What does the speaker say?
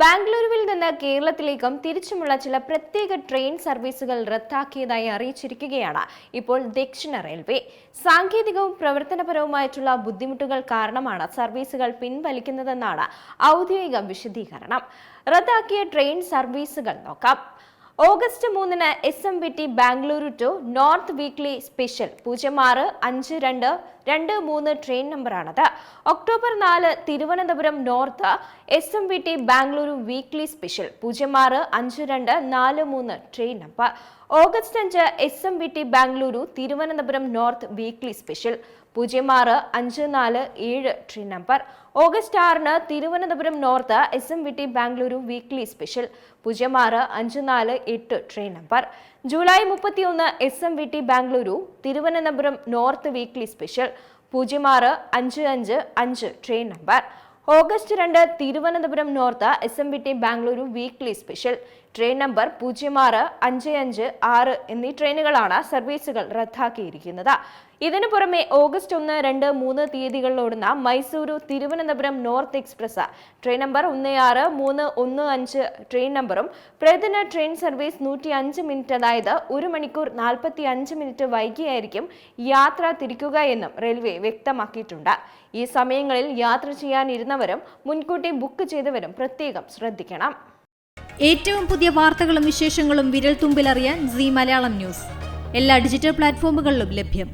ബാംഗ്ലൂരുവിൽ നിന്ന് കേരളത്തിലേക്കും തിരിച്ചുമുള്ള ചില പ്രത്യേക ട്രെയിൻ സർവീസുകൾ റദ്ദാക്കിയതായി അറിയിച്ചിരിക്കുകയാണ് ഇപ്പോൾ ദക്ഷിണ റെയിൽവേ. സാങ്കേതികവും പ്രവർത്തനപരവുമായിട്ടുള്ള ബുദ്ധിമുട്ടുകൾ കാരണമാണ് സർവീസുകൾ പിൻവലിക്കുന്നതെന്നാണ് ഔദ്യോഗിക വിശദീകരണം. റദ്ദാക്കിയ ട്രെയിൻ സർവീസുകൾ നോക്കാം. ഓഗസ്റ്റ് 3-ന് SMVT Bengaluru to north weekly special 065223 train നമ്പറാണത്. October 4 Thiruvananthapuram north SMVT Bengaluru weekly special 065243 train number. August 5 SMVT Bengaluru Thiruvananthapuram north weekly special 065447 train number. August 6-ന് Thiruvananthapuram north SMVT Bengaluru weekly special 065448 train number. July 31 SMVT Bengaluru Thiruvananthapuram north weekly special 0655 train number. August 2 Thiruvananthapuram north SMVT Bengaluru weekly special train number 0655 എന്നീ ട്രെയിനുകളാണ് സർവീസുകൾ റദ്ദാക്കിയിരിക്കുന്നത്. ഇതിനു പുറമെ August 1, 2, 3 തീയതികളിലോടുന്ന Mysuru Thiruvananthapuram north express train number 16-315 train നമ്പറും പ്രതിദിന ട്രെയിൻ സർവീസ് 105 മിനിറ്റ്, അതായത് 1 മണിക്കൂർ 45 മിനിറ്റ് വൈകിയായിരിക്കും യാത്ര തിരിക്കുക എന്നും റെയിൽവേ വ്യക്തമാക്കിയിട്ടുണ്ട്. ഈ സമയങ്ങളിൽ യാത്ര ചെയ്യാനിരുന്നവരും മുൻകൂട്ടി ബുക്ക് ചെയ്തവരും പ്രത്യേകം ശ്രദ്ധിക്കണം. ഏറ്റവും പുതിയ വാർത്തകളും വിശേഷങ്ങളും വിരൽ തുമ്പിലറിയാൻ Zee മലയാളം ന്യൂസ് എല്ലാ ഡിജിറ്റൽ പ്ലാറ്റ്ഫോമുകളിലും ലഭ്യം.